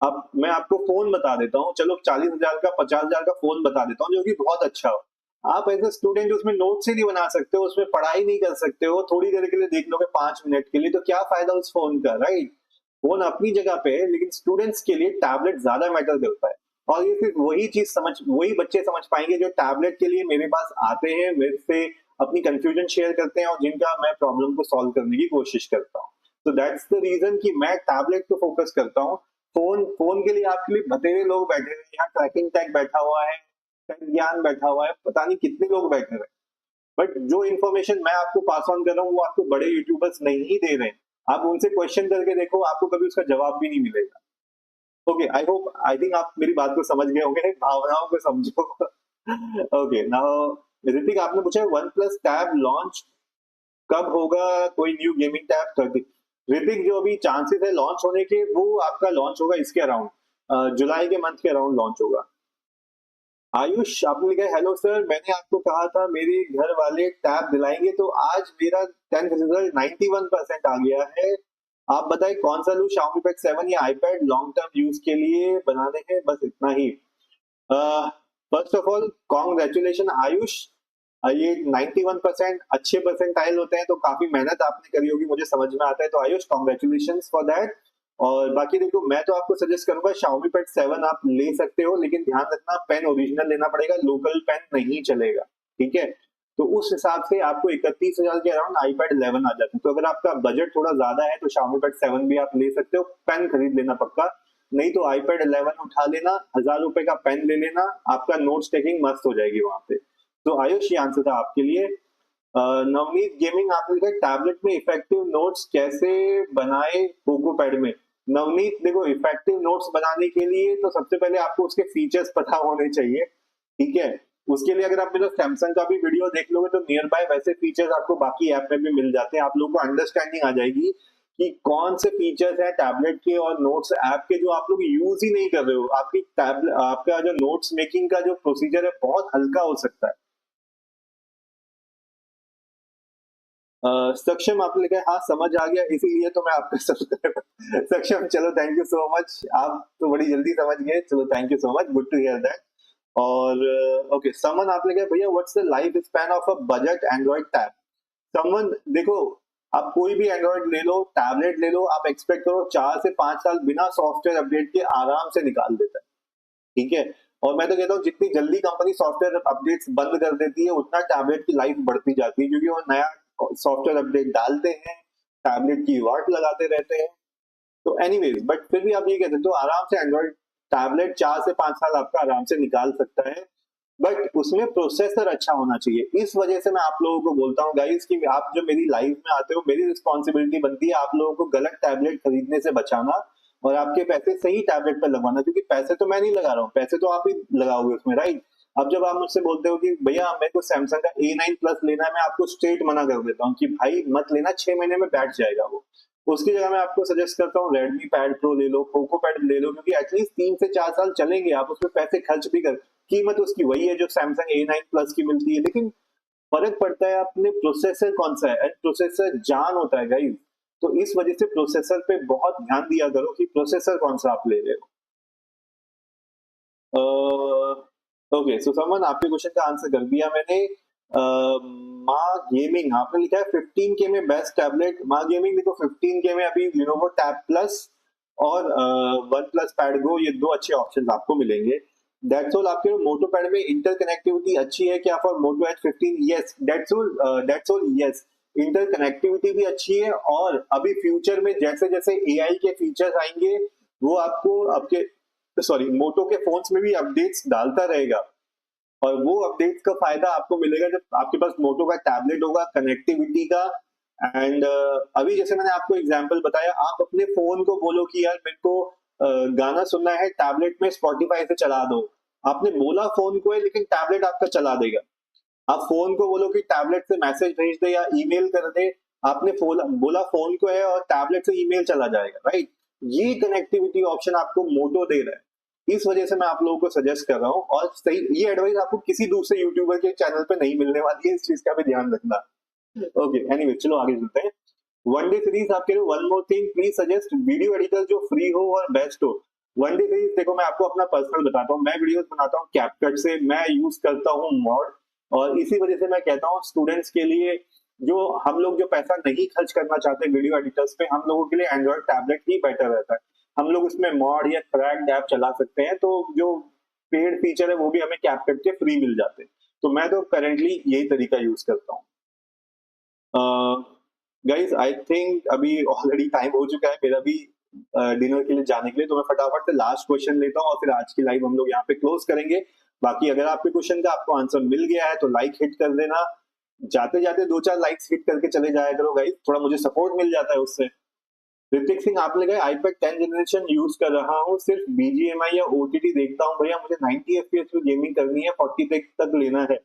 अब मैं आपको फोन बता देता हूँ, चलो 40,000 का 50,000 का फोन बता देता हूँ जो कि बहुत अच्छा हो। आप एज ए स्टूडेंट उसमें नोट्स ही नहीं बना सकते हो, उसमें पढ़ाई नहीं कर सकते हो, थोड़ी देर के लिए देख लोगे 5 मिनट के लिए, तो क्या फायदा उस फोन का, राइट? फोन अपनी जगह पे है, लेकिन स्टूडेंट्स के लिए टैबलेट ज्यादा मैटर करता है। और ये सिर्फ वही बच्चे समझ पाएंगे जो टैबलेट के लिए मेरे पास आते हैं, मेरे से अपनी कंफ्यूजन शेयर करते हैं और जिनका मैं प्रॉब्लम को सॉल्व करने की कोशिश करता हूँ। तो दैट्स द रीजन कि मैं टैबलेट पे फोकस करता हूँ। फोन के लिए आपके लिए बतेरे लोग बैठे हैं, यहाँ ट्रैकिंग टैग बैठा हुआ है, ज्ञान बैठा हुआ है, पता नहीं कितने लोग बैठे हुए हैं, बट जो इन्फॉर्मेशन मैं आपको पास ऑन कर रहा हूँ वो आपको बड़े यूट्यूबर्स नहीं दे रहे हैं। आप उनसे क्वेश्चन करके देखो, आपको कभी उसका जवाब भी नहीं मिलेगा। ओके, आई थिंक आप मेरी बात को समझ गए होंगे, भावनाओं को समझो। ओके नाउ ऋतिक आपने पूछा वन प्लस टैब लॉन्च कब होगा, कोई न्यू गेमिंग टैब 30? ऋतिक जो अभी चांसेस है लॉन्च होने के वो आपका लॉन्च होगा इसके अराउंड जुलाई के मंथ के अराउंड लॉन्च होगा। आयुष आपने लिखा है हेलो सर, मैंने आपको कहा था मेरे घर वाले टैब दिलाएंगे, तो आज मेरा 10th रिजल्ट 91% आ गया है। आप बताएं कौन सा लूं, Xiaomi Pad 7 या iPad लॉन्ग टर्म यूज के लिए बनाने हैं, बस इतना ही। First of all congratulation Ayush, ये 91% अच्छे परसेंटाइल होते हैं तो काफी मेहनत आपने करी होगी, मुझे समझ में आता है, तो आयुष कॉन्ग्रेचुलेशन फॉर दैट। और बाकी देखो मैं तो आपको सजेस्ट करूंगा Xiaomi Pad 7 आप ले सकते हो, लेकिन ध्यान रखना पेन ओरिजिनल लेना पड़ेगा, लोकल पेन नहीं चलेगा, ठीक है? तो उस हिसाब से आपको 31,000 के अराउंड iPad 11 आ जाता है, तो अगर आपका बजट थोड़ा ज्यादा है तो Xiaomi Pad 7 भी आप ले सकते हो, पेन खरीद लेना पक्का, नहीं तो iPad 11 उठा लेना, 1,000 रुपए का पेन ले लेना, आपका नोट्स टेकिंग मस्त हो जाएगी वहां पे। तो आयुष ये आंसर था आपके लिए। नवनीत गेमिंग आपने लिखा टैबलेट में इफेक्टिव नोट्स कैसे बनाए पोको पैड में? नवनीत देखो इफेक्टिव नोट्स बनाने के लिए तो सबसे पहले आपको उसके फीचर्स पता होने चाहिए, ठीक है? उसके लिए अगर आप मेरा सैमसंग का भी वीडियो देख लोगे तो नियर बाय वैसे फीचर्स आपको बाकी ऐप में भी मिल जाते हैं, आप लोगों को अंडरस्टैंडिंग आ जाएगी कि कौन से फीचर्स हैं टैबलेट के और नोट्स ऐप के जो आप लोग यूज ही नहीं कर रहे हो। आपकी टैबलेट आपका जो नोट्स मेकिंग का जो प्रोसीजर है बहुत हल्का हो सकता है। सक्षम आपने लिखा है हाँ समझ आ गया, इसीलिए तो मैं आपका सब्सक्राइबर। सक्षम चलो थैंक यू सो मच, आप तो बड़ी जल्दी समझ गए, चलो thank you so much, good to hear that. और ओके समन आपने लिखा भैया what's the life span of a budget Android tab? Saman देखो आप कोई भी एंड्रॉइड ले लो, टैबलेट ले लो, आप एक्सपेक्ट करो 4 से 5 साल बिना सॉफ्टवेयर अपडेट के आराम से निकाल देता है, ठीक है? और मैं तो कहता हूँ जितनी जल्दी कंपनी सॉफ्टवेयर अपडेट्स बंद कर देती है उतना टैबलेट की लाइफ बढ़ती जाती है, क्योंकि वो नया सॉफ्टवेयर अपडेट डालते हैं, टैबलेट की वाट लगाते रहते हैं। तो एनीवेज बट फिर भी आप ये कह सकते हो आराम से एंड्रॉइड टैबलेट 4 से 5 साल आपका आराम से निकाल सकता है, बट उसमें प्रोसेसर अच्छा होना चाहिए। इस वजह से मैं आप लोगों को बोलता हूँ गाइस कि आप जो मेरी लाइफ में आते हो, मेरी रिस्पॉन्सिबिलिटी बनती है आप लोगों को गलत टैबलेट खरीदने से बचाना और आपके पैसे सही टैबलेट पर लगवाना, क्योंकि पैसे तो मैं नहीं लगा रहा हूँ, पैसे तो आप ही लगाओगे उसमें, राइट? अब जब आप मुझसे बोलते हो कि भैया मेरे को सैमसंग का A9 प्लस लेना है, मैं आपको स्ट्रेट मना कर देता हूँ कि भाई मत लेना, 6 महीने में बैठ जाएगा वो। उसकी जगह मैं आपको सजेस्ट करता हूँ रेडमी पैड प्रो ले लो, पोको पैड ले लो, क्योंकि एटलीस्ट 3 से 4 साल चलेंगे, आप उसमें पैसे खर्च भी कर, कीमत उसकी वही है जो सैमसंग A9 प्लस की मिलती है, लेकिन फर्क पड़ता है अपने प्रोसेसर कौन सा है, एंड प्रोसेसर जान होता है गाइस। तो इस वजह से प्रोसेसर पे बहुत ध्यान दिया करो कि प्रोसेसर कौन सा आप ले रहे हो। ओके सो समवन आपके क्वेश्चन का आंसर कर दिया मैंने। माँ गेमिंग आपने लिखा है 15K में बेस्ट टैबलेट। माँ गेमिंग देखो 15K में अभी Lenovo टैब प्लस और वन प्लस पैड गो, ये दो अच्छे ऑप्शन आपको मिलेंगे। That's all. आपके मोटो पैड में इंटरकनेक्टिविटी अच्छी है क्या for Moto H15? Yes, that's all yes, interconnectivity भी अच्छी है। और अभी फ्यूचर में जैसे जैसे एआई के फीचर्स आएंगे वो आपको आपके मोटो के फोन्स में भी अपडेट्स डालता रहेगा, और वो अपडेट्स का फायदा आपको मिलेगा जब आपके पास मोटो का टैबलेट होगा कनेक्टिविटी का। एंड अभी जैसे मैंने आपको एग्जांपल बताया, आप अपने फोन को बोलो कि यार मेरे को गाना सुनना है, टैबलेट में स्पॉटिफाई से चला दो। आपने बोला फोन को है, लेकिन टैबलेट आपका चला देगा। आप फोन को बोलो कि टैबलेट से मैसेज भेज दे या ईमेल कर दे, आपने बोला फोन को है और टैबलेट से ईमेल चला जाएगा, राइट। ये कनेक्टिविटी ऑप्शन आपको मोटो दे रहा है, इस वजह से मैं आप लोगों को सजेस्ट कर रहा हूँ। और सही, ये एडवाइस आपको किसी दूसरे यूट्यूबर के चैनल पे नहीं मिलने वाली है, इस चीज का भी ध्यान रखना। ओके, एनीवे चलो आगे चलते हैं। वन डे सीरीज आपके लिए one more thing, please suggest video editor जो फ्री हो और बेस्ट हो। वन डे सीरीज देखो, मैं आपको अपना पर्सनल बताता हूँ, मैं वीडियोस बनाता हूँ कैपकट से, मैं यूज करता हूँ मॉड, और इसी वजह से मैं कहता हूँ स्टूडेंट्स के लिए, जो हम लोग जो पैसा नहीं खर्च करना चाहते वीडियो एडिटर्स पे, हम लोगों के लिए एंड्रॉइड टैबलेट ही बेटर रहता है। हम लोग उसमें मॉड या क्रैक्ड ऐप चला सकते हैं, तो जो पेड फीचर है वो भी हमें कैपकट के फ्री मिल जाते हैं। तो मैं तो करेंटली यही तरीका यूज करता हूँ। गाइज आई थिंक अभी ऑलरेडी टाइम हो चुका है मेरा भी डिनर के लिए जाने के लिए, तो मैं फटाफट से लास्ट क्वेश्चन लेता हूँ और फिर आज की लाइव हम लोग यहाँ पे क्लोज करेंगे। बाकी अगर आपके क्वेश्चन का आपको आंसर मिल गया है तो लाइक हिट कर देना, जाते जाते 2-4 लाइक्स हिट करके चले जाया करो गाइज, थोड़ा मुझे सपोर्ट मिल जाता है उससे। ऋतिक सिंह आपने कहा आईपैड 10 जनरेशन यूज कर रहा हूँ, सिर्फ बीजीएमआई या ओटीटी देखता हूँ भैया, मुझे 90 एफपीएस की गेमिंग करनी है, 40 तक लेना है।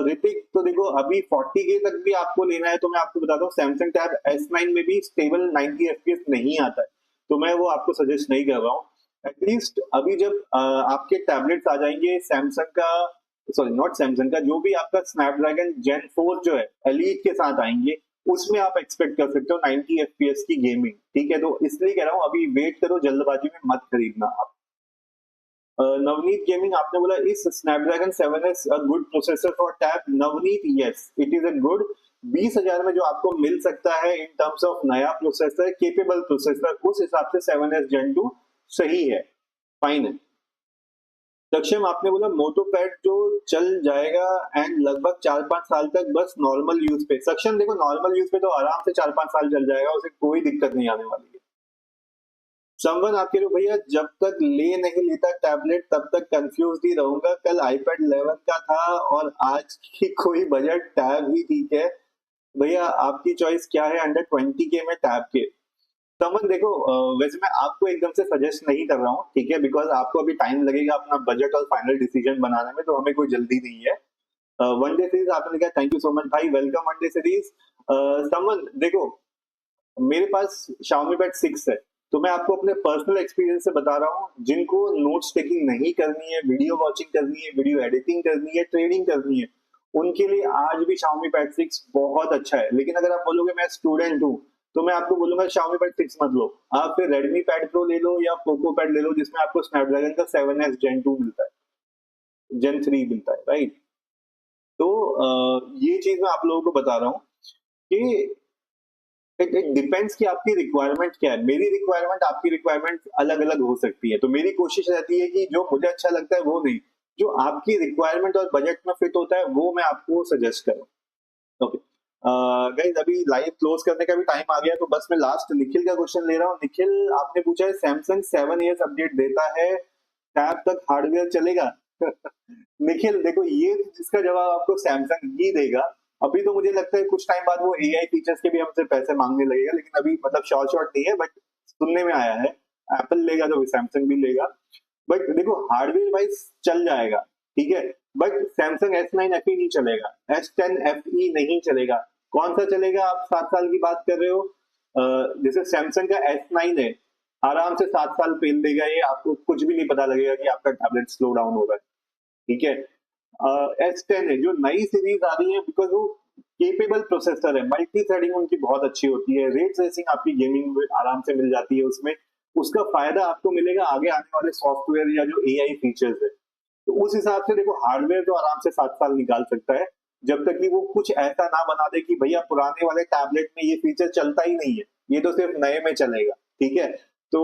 ऋतिक तो देखो अभी 40K तक भी आपको लेना है तो मैं आपको बताता हूँ सैमसंग टैब S9 में भी स्टेबल 90 एफपीएस नहीं आता है, तो मैं वो आपको सजेस्ट नहीं कर रहा हूँ। एटलीस्ट अभी जब आपके टैबलेट्स आ जाएंगे सैमसंग का, नॉट सैमसंग का, जो भी आपका स्नैपड्रैगन Gen 4 जो है एलीट के साथ आएंगे, उसमें आप एक्सपेक्ट कर सकते हो 90 एफपीएस की गेमिंग, ठीक है। तो इसलिए कह रहा हूँ अभी वेट करो, जल्दबाजी में मत खरीदना आप। नवनीत गेमिंग आपने बोला इस Snapdragon 7S a good processor for tab? Navneet yes, it is a good. 20,000 में जो आपको मिल सकता है इन टर्म्स ऑफ नया प्रोसेसर, केपेबल प्रोसेसर, उस हिसाब से 7S Gen 2 सही है, फाइन है। सक्षम आपने बोला मोटो पैड जो चल जाएगा एंड लगभग 4-5 साल तक बस नॉर्मल यूज पे। सक्षम देखो नॉर्मल यूज पे तो आराम से 4-5 साल चल जाएगा, उसे कोई दिक्कत नहीं आने वाली है। समवन आपके लिए भैया जब तक ले नहीं लेता टैबलेट तब तक कंफ्यूज ही रहूंगा, कल आईपैड 11 का था और आज की कोई बजट टैब ही ठीक है। भैया आपकी चॉइस क्या है अंडर 20K में टैब के? समन देखो वैसे मैं आपको एकदम से सजेस्ट नहीं कर रहा हूँ, ठीक है, बिकॉज आपको अभी टाइम लगेगा अपना बजट और फाइनल डिसीजन बनाने में, तो हमें कोई जल्दी नहीं है। वन डे सीरीज आपने लिखा, थैंक यू सो मच भाई, वेलकम वन डे सीरीज। समन देखो मेरे पास Xiaomi Pad 6 है, तो मैं आपको अपने पर्सनल एक्सपीरियंस से बता रहा हूँ, जिनको नोट्स टेकिंग नहीं करनी है, वीडियो वॉचिंग करनी है, वीडियो एडिटिंग करनी है, ट्रेडिंग करनी है, उनके लिए आज भी Xiaomi Pad 6 बहुत अच्छा है। लेकिन अगर आप बोलोगे मैं स्टूडेंट हूँ, तो मैं आपको बोलूंगा Xiaomi Pad 6 मत लो, आप फिर Redmi Pad Pro ले लो या Poco Pad ले लो, जिसमें आपको स्नैपड्रैगन का 7S Gen 2 मिलता है, Gen 3 मिलता है, राइट। तो ये चीज मैं आप लोगों को बता रहा हूँ कि इट डिपेंड्स कि आपकी रिक्वायरमेंट क्या है। मेरी रिक्वायरमेंट आपकी रिक्वायरमेंट अलग अलग हो सकती है, तो मेरी कोशिश रहती है कि जो मुझे अच्छा लगता है वो नहीं, जो आपकी रिक्वायरमेंट और बजट में फिट होता है वो मैं आपको सजेस्ट करूँ। ओके गाइस, अभी लाइव क्लोज करने का भी टाइम आ गया, तो बस मैं लास्ट निखिल का क्वेश्चन ले रहा हूँ। निखिल आपने पूछा है सैमसंग 7 इयर्स अपडेट देता है, टैब तक हार्डवेयर चलेगा? निखिल देखो ये जिसका जवाब आपको सैमसंग ही देगा। अभी तो मुझे लगता है कुछ टाइम बाद वो एआई फीचर्स के भी हमसे पैसे मांगने लगेगा, लेकिन अभी मतलब शॉर्ट नहीं है, बट सुनने में आया है एप्पल लेगा तो सैमसंग भी लेगा। बट देखो हार्डवेयर वाइज चल जाएगा, ठीक है, बट सैमसंग S9 FE नहीं चलेगा, S10 FE नहीं चलेगा। कौन सा चलेगा? आप 7 साल की बात कर रहे हो, जैसे सैमसंग का S9 है, आराम से 7 साल फेल देगा ये, आपको कुछ भी नहीं पता लगेगा कि आपका टैबलेट स्लो डाउन हो रहा है, ठीक है। S10 है जो नई सीरीज आ रही है, बिकॉज वो केपेबल प्रोसेसर है, मल्टी थ्रेडिंग उनकी बहुत अच्छी होती है, रे ट्रेसिंग आपकी गेमिंग में आराम से मिल जाती है उसमें, उसका फायदा आपको मिलेगा आगे आने वाले सॉफ्टवेयर या जो एआई फीचर्स है। तो उस हिसाब से देखो हार्डवेयर तो आराम से 7 साल निकाल सकता है, जब तक कि वो कुछ ऐसा ना बना दे कि भैया पुराने वाले टैबलेट में ये फीचर चलता ही नहीं है, ये तो सिर्फ नए में चलेगा, ठीक है। तो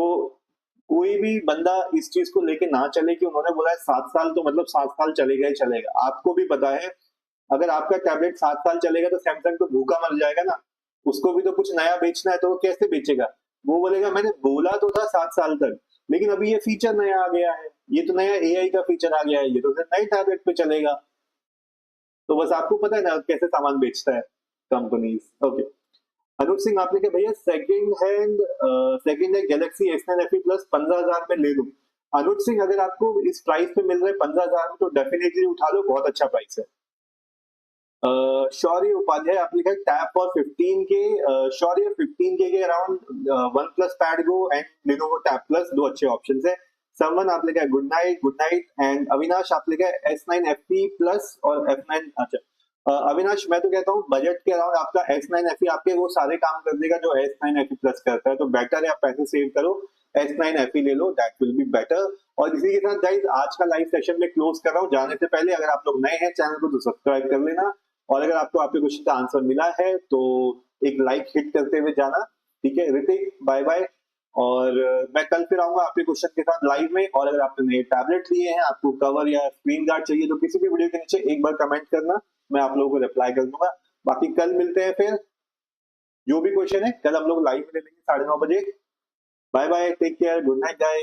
कोई भी बंदा इस चीज को लेके ना चले कि उन्होंने बोला है 7 साल तो मतलब 7 साल चलेगा ही चलेगा। आपको भी पता है अगर आपका टैबलेट 7 साल चलेगा तो सैमसंग तो भूखा मर जाएगा ना, उसको भी तो कुछ नया बेचना है, तो वो कैसे बेचेगा? वो बोलेगा मैंने बोला तो था 7 साल तक, लेकिन अभी ये फीचर नया आ गया है, ये तो नया एआई का फीचर आ गया है, ये तो फिर नए टैबलेट पे चलेगा। तो बस आपको पता है ना कैसे सामान बेचता है कंपनीज। ओके, अनुज सिंह आपने कहा भैया सेकंड है गैलेक्सी S9 FE प्लस 15,000 में ले लूं। अनुज सिंह अगर आपको इस प्राइस पे मिल रहा है 15,000 में तो डेफिनेटली उठा लो, बहुत अच्छा प्राइस है। शौर्य उपाध्याय आप लिखा है टैब फॉर 15 के, शौर्य 15 के around one plus pad go and Lenovo tab plus, दो अच्छे ऑप्शंस है। समवन आप लिखा है गुड नाइट एंड अविनाश आप लिखा है S9 FE प्लस और F9। अच्छा अविनाश मैं तो कहता हूँ बजट के अराउंड आपका S9 FE आपके वो सारे काम कर देगा जो S9 FE प्लस करता है, तो बेटर है आप पैसे सेव करो, S9 FE ले लो, दैट विल बी बेटर। और इसी के साथ गाइस आज का लाइव सेशन में क्लोज कर रहा हूँ। जाने से पहले अगर आप लोग नए हैं चैनल को तो सब्सक्राइब कर लेना, और अगर आपको आपके क्वेश्चन का आंसर मिला है तो एक लाइक हिट करते हुए जाना। ठीक है ऋतिक, बाय बाय। और मैं कल फिर आऊंगा आपके क्वेश्चन के साथ लाइव में। और अगर आपने नए टैबलेट लिए हैं, आपको कवर या स्क्रीन गार्ड चाहिए, तो किसी भी वीडियो के नीचे एक बार कमेंट करना, मैं आप लोगों को रिप्लाई कर दूंगा। बाकी कल मिलते हैं फिर, जो भी क्वेश्चन है कल हम लोग लाइव में ले लेंगे 9:30 बजे। Bye bye, take care, good night guys.